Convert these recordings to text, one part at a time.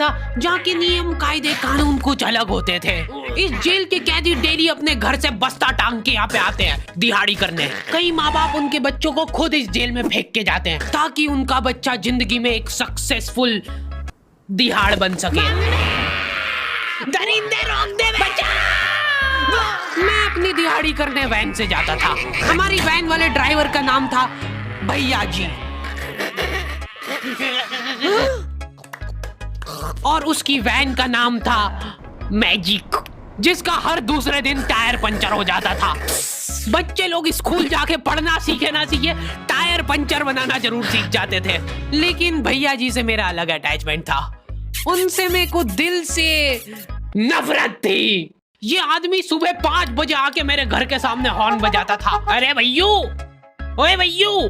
था जहाँ के नियम कायदे कानून कुछ अलग होते थे। इस जेल के कैदी डेली अपने घर से बस्ता टांग के यहाँ पे आते हैं दिहाड़ी करने। कई माँ बाप उनके बच्चों को खुद इस जेल में फेंक के जाते हैं ताकि उनका बच्चा जिंदगी में एक सक्सेसफुल दिहाड़ बन सके। दरिंदे रोक दे बच्चा। मैं अपनी दिहाड़ी करने वैन से जाता था। हमारी वैन वाले ड्राइवर का नाम था भैया जी और उसकी वैन का नाम था मैजिक, जिसका हर दूसरे दिन टायर पंचर हो जाता था। बच्चे लोग स्कूल जाके पढ़ना सीखे ना सीखे टायर पंचर बनाना जरूर सीख जाते थे। लेकिन भैया जी से मेरा अलग अटैचमेंट था। उनसे मेरे को दिल से नफरत थी। ये आदमी सुबह 5 बजे आके मेरे घर के सामने हॉर्न बजाता था। अरे भैयू, ओए भैयू,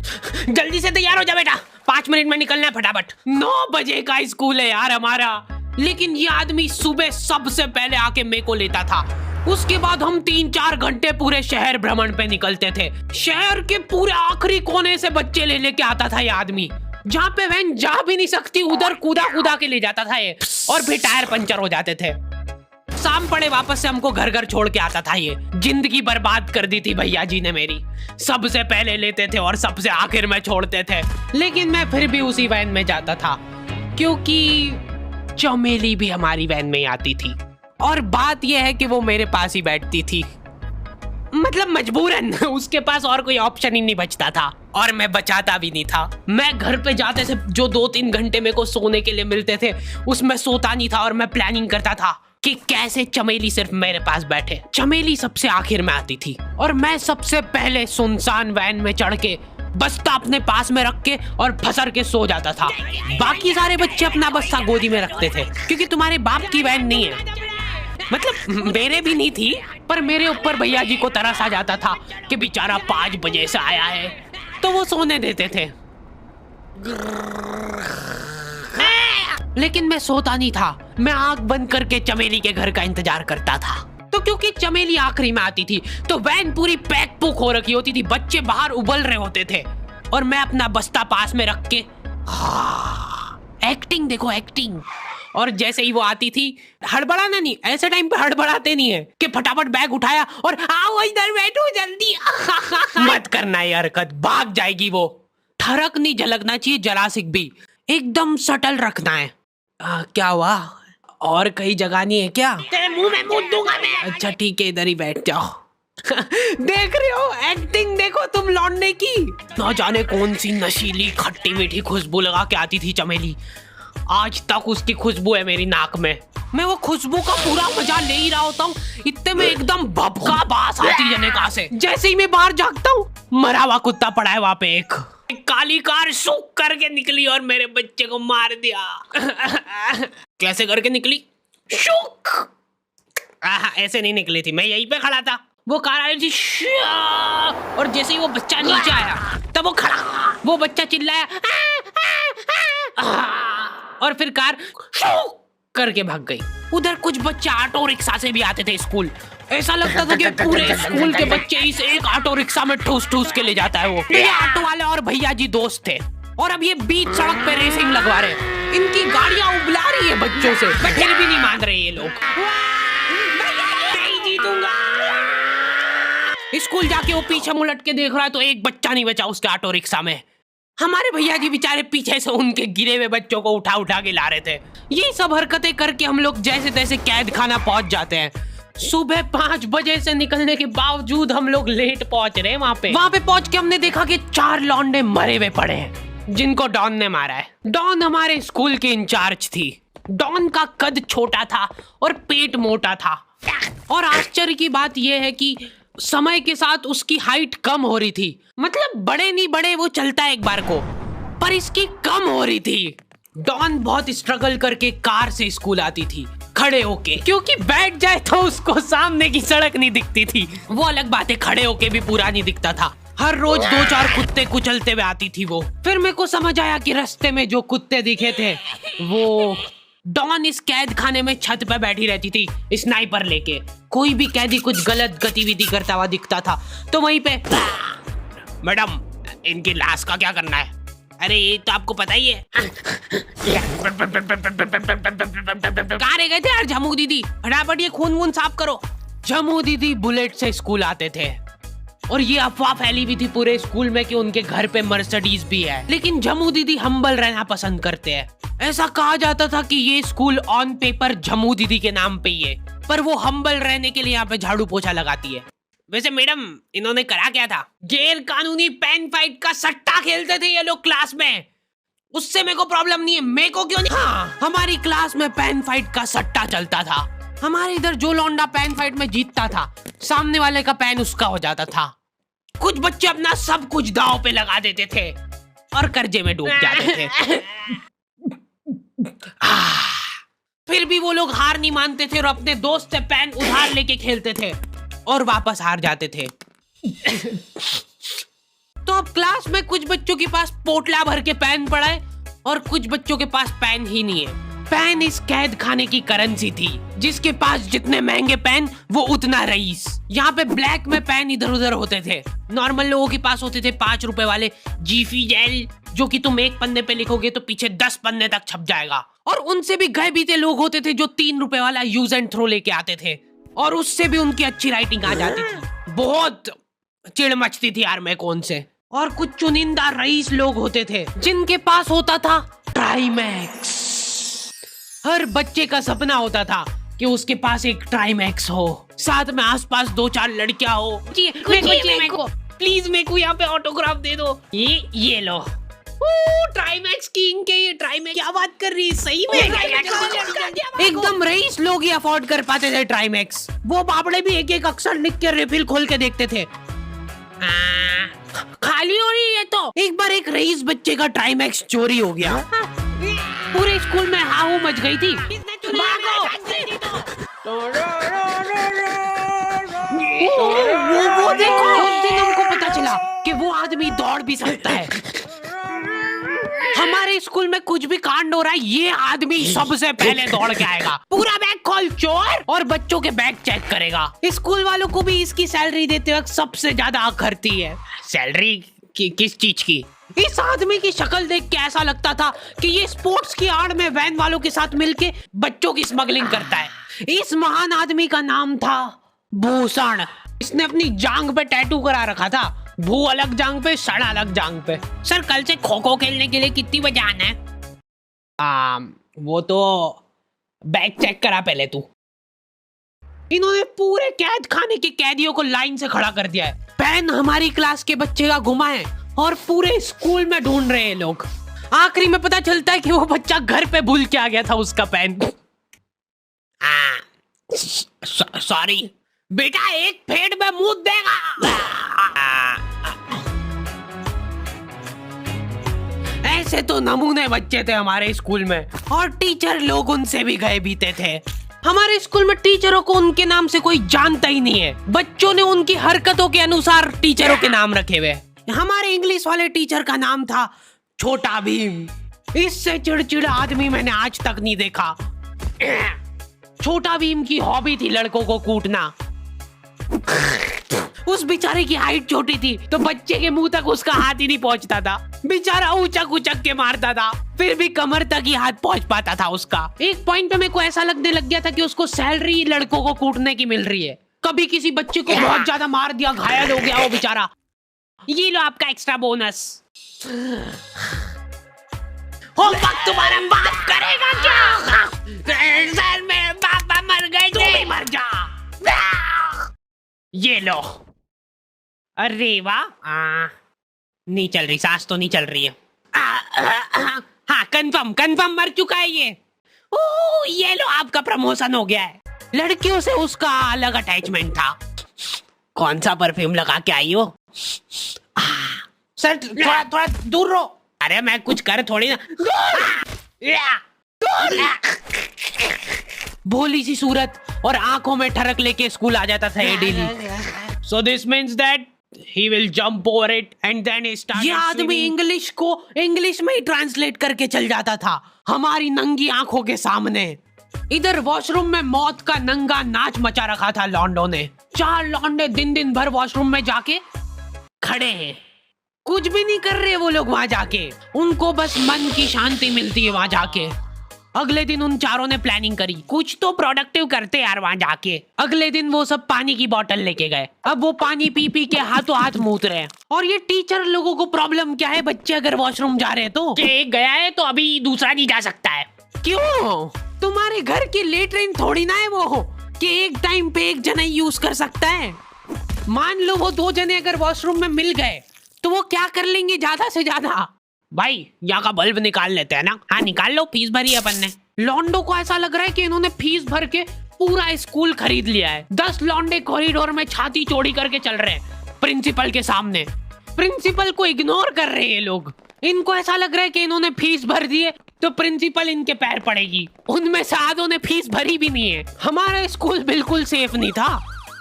जल्दी से तैयार हो जा बेटा, 5 मिनट में निकलना है फटाफट। 9 बजे का स्कूल है यार हमारा। लेकिन ये आदमी सुबह सबसे पहले आके मेरे को लेता था। उसके बाद हम 3-4 घंटे पूरे शहर भ्रमण पे निकलते थे। शहर के पूरे आखिरी कोने से बच्चे ले लेके आता था ये आदमी। जहाँ पे वैन जा भी नहीं सकती उधर कूदा कूदा के ले जाता था ये, और फिर टायर पंचर हो जाते थे। शाम पड़े वापस से हमको घर घर छोड़ के आता था ये। जिंदगी बर्बाद कर दी थी भैया जी ने मेरी। सबसे पहले लेते थे और सबसे आखिर में छोड़ते थे। लेकिन मैं फिर भी उसी वैन में जाता था क्योंकि चमेली भी हमारी वैन में आती थी। और बात यह है कि वो मेरे पास ही बैठती थी, मतलब मजबूरन। उसके पास और कोई ऑप्शन ही नहीं बचता था और मैं बचाता भी नहीं था। मैं घर पे जाते से जो 2-3 घंटे मेरे को सोने के लिए मिलते थे उसमें सोता नहीं था और मैं प्लानिंग करता था कि कैसे चमेली सिर्फ मेरे पास बैठे। चमेली सबसे आखिर में आती थी और मैं सबसे पहले सुनसान वैन में चढ़ के बस्ता अपने पास में रख के और फसर के सो जाता था। बाकी सारे बच्चे अपना बस्ता गोदी में रखते थे क्योंकि तुम्हारे बाप की वैन नहीं है, मतलब मेरे भी नहीं थी, पर मेरे ऊपर भैया जी को तरस आ जाता था कि बेचारा 5 बजे से आया है, तो वो सोने देते थे। लेकिन मैं सोता नहीं था। मैं आंख बंद करके चमेली के घर का इंतजार करता था। तो क्योंकि चमेली आखिरी में आती थी तो वैन पूरी पैक पुक हो रखी होती थी, बच्चे बाहर उबल रहे होते थे और मैं अपना बस्ता पास में रख के एक्टिंग देखो एक्टिंग। और जैसे ही वो आती थी, हड़बड़ाना नहीं, ऐसे टाइम पे हड़बड़ाते नहीं है कि फटाफट बैग उठाया और आओ इधर बैठो जल्दी। मत करना ये हरकत, भाग जाएगी वो। ठरक नहीं झलकना चाहिए जरा सिक भी, एकदम सटल रखना है। क्या हुआ, और कहीं जगह नहीं है क्या? तेरे मुंह में मूत दूंगा मैं। अच्छा ठीक है, इधर ही बैठ जाओ। देख रहे हो एक्टिंग, देखो तुम लौंडे की। ना जाने कौन सी नशीली खट्टी मीठी खुशबू लगा के आती थी चमेली। आज तक उसकी खुशबू है मेरी नाक में। मैं वो खुशबू का पूरा मजा ले ही रहा होता हूँ, इतने में एकदम भभका बास आती है जने कहाँ से। जैसे ही मैं बाहर झांकता हूँ, मरा हुआ कुत्ता पड़ा है वहाँ पे। एक काली कार सूख करके निकली और मेरे बच्चे को मार दिया। कैसे करके निकली? शूक। ऐसे नहीं निकली थी, मैं यहीं पे खड़ा था, वो कार आई थी और जैसे ही वो बच्चा नीचे आया तब वो खड़ा, वो बच्चा चिल्लाया और फिर कार करके भाग गई। उधर कुछ बच्चे ऑटो रिक्शा से भी आते थे स्कूल। ऐसा लगता था कि पूरे स्कूल के बच्चे इस एक ऑटो रिक्शा में ठूस ठूस के ले जाता है वो। ये ऑटो वाले और भैया जी दोस्त थे और अब ये बीच सड़क पे रेसिंग लगवा रहे। इनकी गाड़ियां उबला रही है बच्चों से, फिर भी नहीं मान रहे ये लोग। नहीं जीतूंगा। स्कूल जाके वो पीछे मुलट के देख रहा है तो एक बच्चा नहीं बचा उसके ऑटो रिक्शा में। हमारे भैया जी बेचारे पीछे से उनके गिरे हुए बच्चों को उठा उठा के ला रहे थे। ये सब हरकतें करके हम लोग जैसे तैसे कैद खाना पहुंच जाते हैं। सुबह 5 बजे से निकलने के बावजूद हम लोग लेट पहुंच रहे हैं वहाँ पे पहुंच के हमने देखा कि 4 लौंडे मरे हुए पड़े हैं जिनको डॉन ने मारा है। डॉन हमारे स्कूल की इंचार्ज थी। डॉन का कद छोटा था और पेट मोटा था और आश्चर्य की बात यह है कि समय के साथ उसकी हाइट कम हो रही थी। मतलब बड़े नहीं बड़े वो चलता है एक बार को, पर इसकी कम हो रही थी। डॉन बहुत स्ट्रगल करके कार से स्कूल आती थी खड़े होके, क्योंकि बैठ जाए तो उसको सामने की सड़क नहीं दिखती थी। वो अलग बात है, खड़े होके भी पूरा नहीं दिखता था। हर रोज 2-4 कुत्ते कुचलते हुए आती थी वो। फिर मेरे को समझ आया कि रास्ते में जो कुत्ते दिखे थे वो डॉन इस कैद खाने में छत पे बैठी रहती थी स्नाइपर लेके। कोई भी कैदी कुछ गलत गतिविधि करता हुआ दिखता था तो वहीं पे, मैडम इनकी लाश का क्या करना है? अरे ये तो आपको पता ही है। कहाँ रह गए थे यार झमू दीदी? फटाफट ये खून वून साफ करो। झमू दीदी बुलेट से स्कूल आते थे और ये अफवाह फैली हुई थी पूरे स्कूल में कि उनके घर पे मर्सिडीज भी है, लेकिन झमू दीदी हम्बल रहना पसंद करते हैं। ऐसा कहा जाता था कि ये स्कूल ऑन पेपर झमू दीदी के नाम पे ही है, पर वो हम्बल रहने के लिए यहाँ पे झाड़ू पोछा लगाती है। वैसे मैडम, इन्होंने करा क्या था? गैर कानूनी पेन फाइट का सट्टा खेलते थे ये लोग क्लास में। उससे मेरे को प्रॉब्लम नहीं है, मेरे को क्यों नहीं? हाँ, हमारी क्लास में पेन फाइट का सट्टा चलता था। हमारे इधर जो लौंडा पेन फाइट में जीतता था, सामने वाले का पेन उसका हो जाता था। कुछ बच्चे अपना सब कुछ दांव पे लगा देते थे और कर्जे में डूब जाते थे। फिर भी वो लोग हार नहीं मानते थे और अपने दोस्त से पेन उधार लेके खेलते थे और वापस हार जाते थे। तो अब क्लास में कुछ बच्चों के पास पोटला भर के पेन पड़ा है और कुछ बच्चों के पास पेन ही नहीं है। पेन इस कैद खाने की करेंसी थी, जिसके पास जितने महंगे पेन वो उतना रईस। यहाँ पे ब्लैक में पेन इधर उधर होते थे। नॉर्मल लोगों के पास होते थे 5 रुपए वाले जीफी जेल, जो कि तुम एक पन्ने पे लिखोगे तो पीछे 10 पन्ने तक छप जाएगा। और उनसे भी गए बीते लोग होते थे जो 3 रुपए वाला यूज एंड थ्रो लेके आते थे और उससे भी उनकी अच्छी राइटिंग आ जाती थी। बहुत चिढ़ मचती थी यार मेरे को उनसे। और कुछ चुनिंदा रईस लोग होते थे जिनके पास होता था ट्राईमैक्स। हर बच्चे का सपना होता था कि उसके पास एक ट्राईमैक्स हो, साथ में आसपास 2-4 लड़कियां हो। मेरे को प्लीज मेरे को यहाँ पे ऑटोग्राफ दे दो। ये लो ट्राईमैक्स किंग के। ये ट्राईमैक्स क्या बात कर रही है? सही में एकदम रईस लोग ही अफोर्ड कर पाते थे ट्राईमैक्स। वो बाबड़े भी एक एक अक्षर लिख के रिफिल खोल के देखते थे। खाली हो रही है तो एक बार एक रईस बच्चे का ट्राईमैक्स चोरी हो गया। पूरे स्कूल में हाहू मच गई थी। वो देखो, उस दिन हमको पता चला कि वो आदमी दौड़ भी सकता है। हमारे स्कूल में कुछ भी कांड हो रहा है, ये आदमी सबसे पहले दौड़ के आएगा, पूरा बैग खोल चोर, और बच्चों के बैग चेक करेगा। स्कूल वालों को भी इसकी सैलरी देते वक्त सबसे ज्यादा आग खरती है। सैलरी किस चीज की? इस आदमी की शक्ल देख के ऐसा लगता था कि ये स्पोर्ट्स की आड़ में वैन वालों के साथ मिलके बच्चों की स्मगलिंग करता है। इस महान आदमी का नाम था भूषण। इसने अपनी जांग पे टैटू करा रखा था, भू अलग जांग पे, सड़ अलग जांग पे। सर कल से खो खो खेलने के लिए कितनी बजे आना है? वो तो बैग चेक करा पहले तू। इन्होंने पूरे कैद खाने के कैदियों को लाइन से खड़ा कर दिया है। पेन हमारी क्लास के बच्चे का गुमा है और पूरे स्कूल में ढूंढ रहे हैं लोग। आखिरी में पता चलता है कि वो बच्चा घर पे भूल के आ गया था उसका पेन। सॉरी बेटा, एक फेड में मुंह देगा। ऐसे तो नमूने बच्चे थे हमारे स्कूल में, और टीचर लोग उनसे भी गए बीते थे। हमारे स्कूल में टीचरों को उनके नाम से कोई जानता ही नहीं है। बच्चों ने उनकी हरकतों के अनुसार टीचरों के नाम रखे हुए। हमारे इंग्लिश वाले टीचर का नाम था छोटा भीम। इससे चिड़चिड़ा आदमी मैंने आज तक नहीं देखा। छोटा भीम की हॉबी थी लड़कों को कूटना। उस बेचारे की हाइट छोटी थी तो बच्चे के मुंह तक उसका हाथ ही नहीं पहुंचता था। बेचारा उचक उचक के मारता था, फिर भी कमर तक ही हाथ पहुंच पाता था उसका। एक पॉइंट पे मेरे को ऐसा लगने लग गया था कि उसको सैलरी लड़कों को कूटने की मिल रही है। कभी किसी बच्चे को बहुत ज्यादा मार दिया, घायल हो गया वो बेचारा, ये लो आपका एक्स्ट्रा बोनस। होमवर्क तुम्हारा बाप करेगा क्या? सर मेरे पापा मर गए, तू भी मर जा। ये लो। अरे वाह, नहीं चल रही, सांस तो नहीं चल रही है। हाँ कंफर्म मर चुका है ये। ये लो आपका प्रमोशन हो गया है। लड़कियों से उसका अलग अटैचमेंट था। कौन सा परफ्यूम लगा के आई हो? सर थोड़ा दूर रहो। अरे मैं कुछ कर थोड़ी ना। भोली सी सूरत और आंखों में ठरक लेके स्कूल आ जाता था ये daily. So this means that he will jump over it and then he started. ये आदमी इंग्लिश को इंग्लिश में ही ट्रांसलेट करके चल जाता था हमारी नंगी आंखों के सामने। इधर वॉशरूम में मौत का नंगा नाच मचा रखा था लॉन्डो ने। 4 लॉन्डे दिन भर वॉशरूम में जाके खड़े हैं। कुछ भी नहीं कर रहे वो लोग वहां जाके, उनको बस मन की शांति मिलती है वहां जाके। अगले दिन उन चारों ने प्लानिंग करी, कुछ तो प्रोडक्टिव करते यार वहां जाके। अगले दिन वो सब पानी की बोतल लेके गए। अब वो पानी पी पी के हाथों हाथ मूत रहे हैं। और ये टीचर लोगों को प्रॉब्लम क्या है, बच्चे अगर वॉशरूम जा रहे हैं तो एक गया है तो अभी दूसरा नहीं जा सकता है। क्यों? तुम्हारे घर की लेटरिन थोड़ी ना है वो कि एक टाइम पे एक जना यूज कर सकता है। मान लो वो 2 जने अगर वॉशरूम में मिल गए तो वो क्या कर लेंगे ज्यादा से ज्यादा? भाई यहाँ का बल्ब निकाल लेते हैं ना। हाँ निकाल लो, फीस भरी है अपन ने। लॉन्डो को ऐसा लग रहा है कि इन्होंने फीस भर के पूरा स्कूल खरीद लिया है। 10 लॉन्डे कॉरिडोर में छाती चौड़ी करके चल रहे हैं प्रिंसिपल के सामने। प्रिंसिपल को इग्नोर कर रहे हैं ये लोग। इनको ऐसा लग रहा है कि इन्होंने फीस भर दी है तो प्रिंसिपल इनके पैर पड़ेगी। उनमें से आधों ने फीस भरी भी नहीं है। हमारा स्कूल बिल्कुल सेफ नहीं था।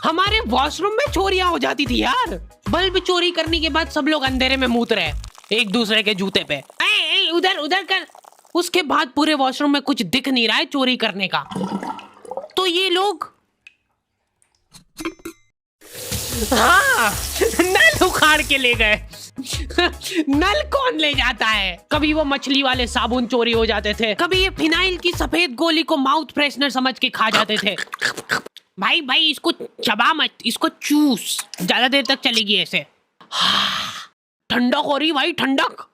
हमारे वॉशरूम में चोरियां हो जाती थी यार। बल्ब चोरी करने के बाद सब लोग अंधेरे में मूत रहे एक दूसरे के जूते पे। उधर उधर कर। उसके बाद पूरे वॉशरूम में कुछ दिख नहीं रहा है चोरी करने का। तो ये लोग हाँ नल उखाड़ के ले गए। नल कौन ले जाता है? कभी वो मछली वाले साबुन चोरी हो जाते थे, कभी ये फिनाइल की सफेद गोली को माउथ फ्रेशनर समझ के खा जाते थे। भाई भाई इसको चबा मत, इसको चूस, ज्यादा देर तक चलेगी ऐसे। ठंडक हो रही भाई, ठंडक।